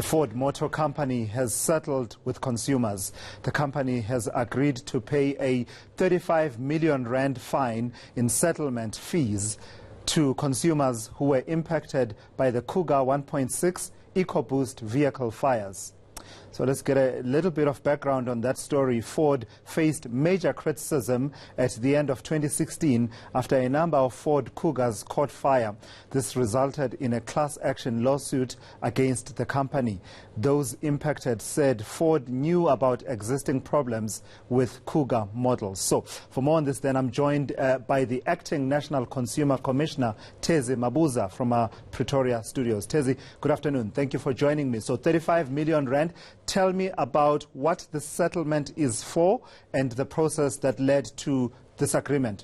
The Ford Motor Company has settled with consumers. The company has agreed to pay a 35 million rand fine in settlement fees to consumers who were impacted by the Cougar 1.6 EcoBoost vehicle fires. So let's get a little bit of background on that story. Ford faced major criticism at the end of 2016 after a number of Ford Cougars caught fire. This resulted in a class action lawsuit against the company. Those impacted said Ford knew about existing problems with Cougar models. So for more on this, then I'm joined by the Acting National Consumer Commissioner, Tezi Mabuza, from our Pretoria studios. Tezi, good afternoon. Thank you for joining me. So 35 million rand. Tell me about what the settlement is for and the process that led to this agreement.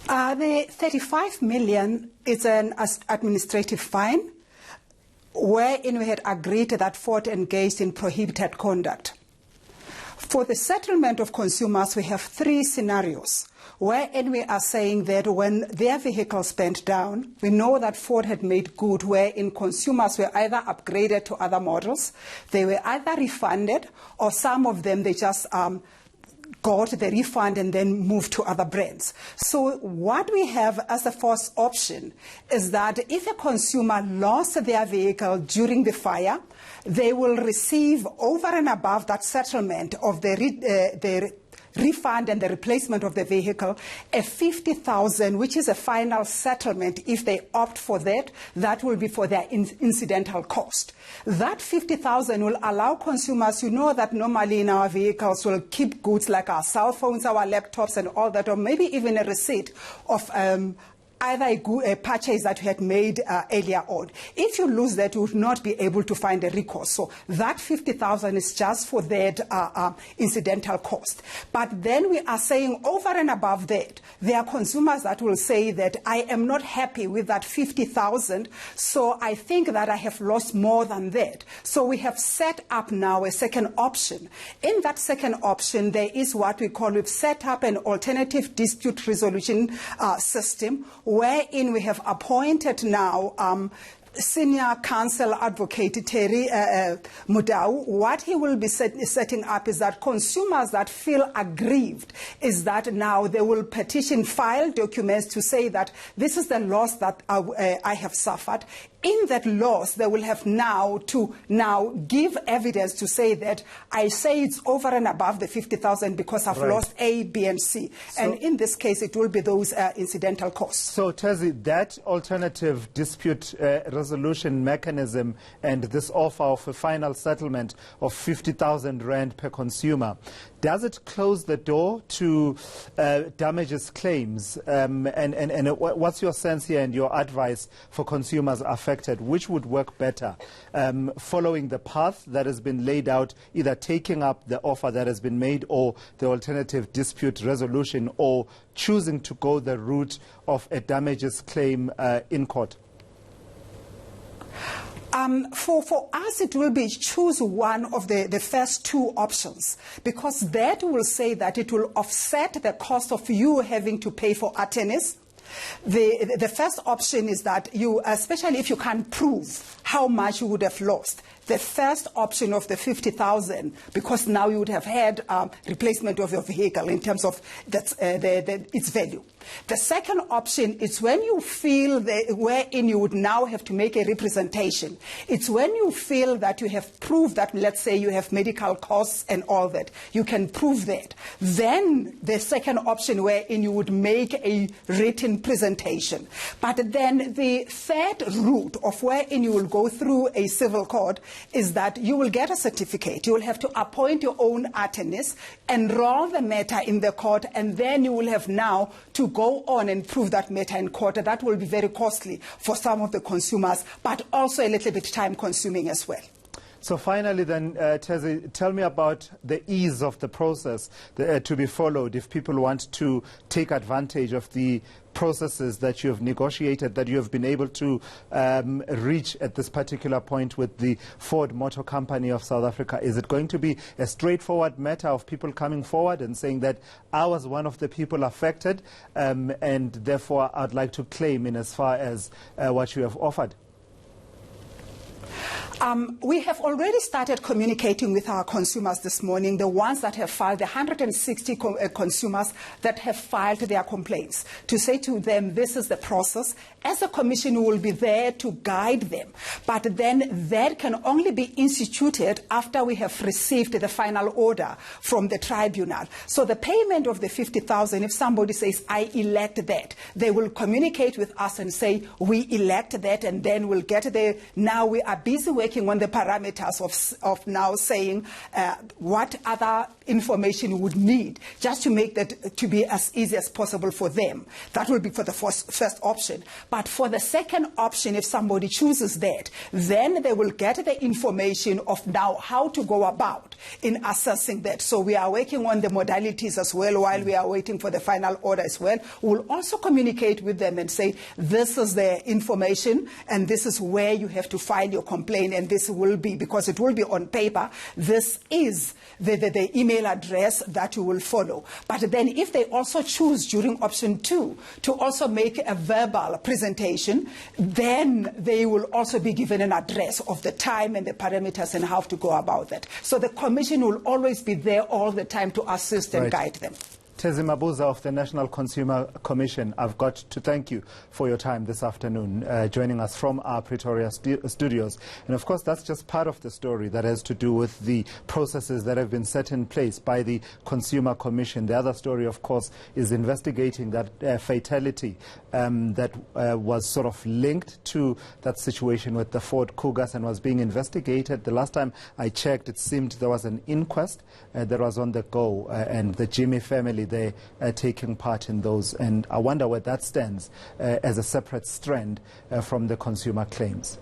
The 35 million is an administrative fine wherein we had agreed that Ford engaged in prohibited conduct. For the settlement of consumers, we have three scenarios wherein we are saying that when their vehicles bent down, we know that Ford had made good, wherein consumers were either upgraded to other models, they were either refunded, or some of them they just got the refund and then moved to other brands. So what we have as a first option is that if a consumer lost their vehicle during the fire, they will receive over and above that settlement of the refund and the replacement of the vehicle, a 50,000, which is a final settlement. If they opt for that, that will be for their incidental cost. That 50,000 will allow consumers, you know that normally in our vehicles we'll keep goods like our cell phones, our laptops and all that, or maybe even a receipt of either a purchase that you had made earlier on. If you lose that, you would not be able to find a recourse. So that 50,000 is just for that incidental cost. But then we are saying over and above that, there are consumers that will say that I am not happy with that 50,000, so I think that I have lost more than that. So we have set up now a second option. In that second option, there is what we call, we've set up an alternative dispute resolution system, wherein we have appointed now Senior Counsel Advocate Terry Mudau. What he will be setting up is that consumers that feel aggrieved is that now they will petition, file documents to say that this is the loss that I have suffered. In that loss, they will have now to give evidence to say that I say it's over and above the 50,000 because I've lost A, B, and C. So, and in this case, it will be those incidental costs. So, Tezi, that alternative dispute resolution mechanism and this offer of a final settlement of 50,000 rand per consumer, does it close the door to damages claims? And what's your sense here and your advice for consumers affected? Which would work better? Following the path that has been laid out, either taking up the offer that has been made or the alternative dispute resolution, or choosing to go the route of a damages claim in court? For us, it will be choose one of the first two options, because that will say that it will offset the cost of you having to pay for attorneys. The first option is that you, especially if you can't prove how much you would have lost, the first option of the 50,000, because now you would have had replacement of your vehicle in terms of its value. The second option is when you feel wherein you would now have to make a representation. It's when you feel that you have proved that, let's say you have medical costs and all that, you can prove that. Then the second option wherein you would make a written presentation. But then the third route of wherein you will go through a civil court is that you will get a certificate. You will have to appoint your own attorneys, enroll the matter in the court, and then you will have now to go on and prove that matter in court. That will be very costly for some of the consumers, but also a little bit time consuming as well. So finally then, Tezi, tell me about the ease of the process to be followed if people want to take advantage of the processes that you have negotiated, that you have been able to reach at this particular point with the Ford Motor Company of South Africa. Is it going to be a straightforward matter of people coming forward and saying that I was one of the people affected and therefore I'd like to claim in as far as what you have offered? We have already started communicating with our consumers this morning, the ones that have filed, the 160 consumers that have filed their complaints, to say to them, this is the process. As a commission, we will be there to guide them. But then that can only be instituted after we have received the final order from the tribunal. So the payment of the 50,000, if somebody says, I elect that, they will communicate with us and say, we elect that, and then we'll get there. Now we are busy working on the parameters of now saying what other information we would need just to make that to be as easy as possible for them. That will be for the first option. But for the second option, if somebody chooses that, then they will get the information of now how to go about in assessing that. So we are working on the modalities as well while we are waiting for the final order as well. We'll also communicate with them and say, this is the information and this is where you have to file your complaint, and this will be, because it will be on paper, this is the email address that you will follow. But then if they also choose during option 2 to also make a verbal presentation, then they will also be given an address of the time and the parameters and how to go about that. So the commission will always be there all the time to assist and guide them. Tezi Mabuza of the National Consumer Commission, I've got to thank you for your time this afternoon, joining us from our Pretoria studios. And of course, that's just part of the story that has to do with the processes that have been set in place by the Consumer Commission. The other story, of course, is investigating that fatality that was sort of linked to that situation with the Ford Cougars and was being investigated. The last time I checked, it seemed there was an inquest that was on the go, and the Jimmy family, they're taking part in those, and I wonder where that stands as a separate strand from the consumer claims.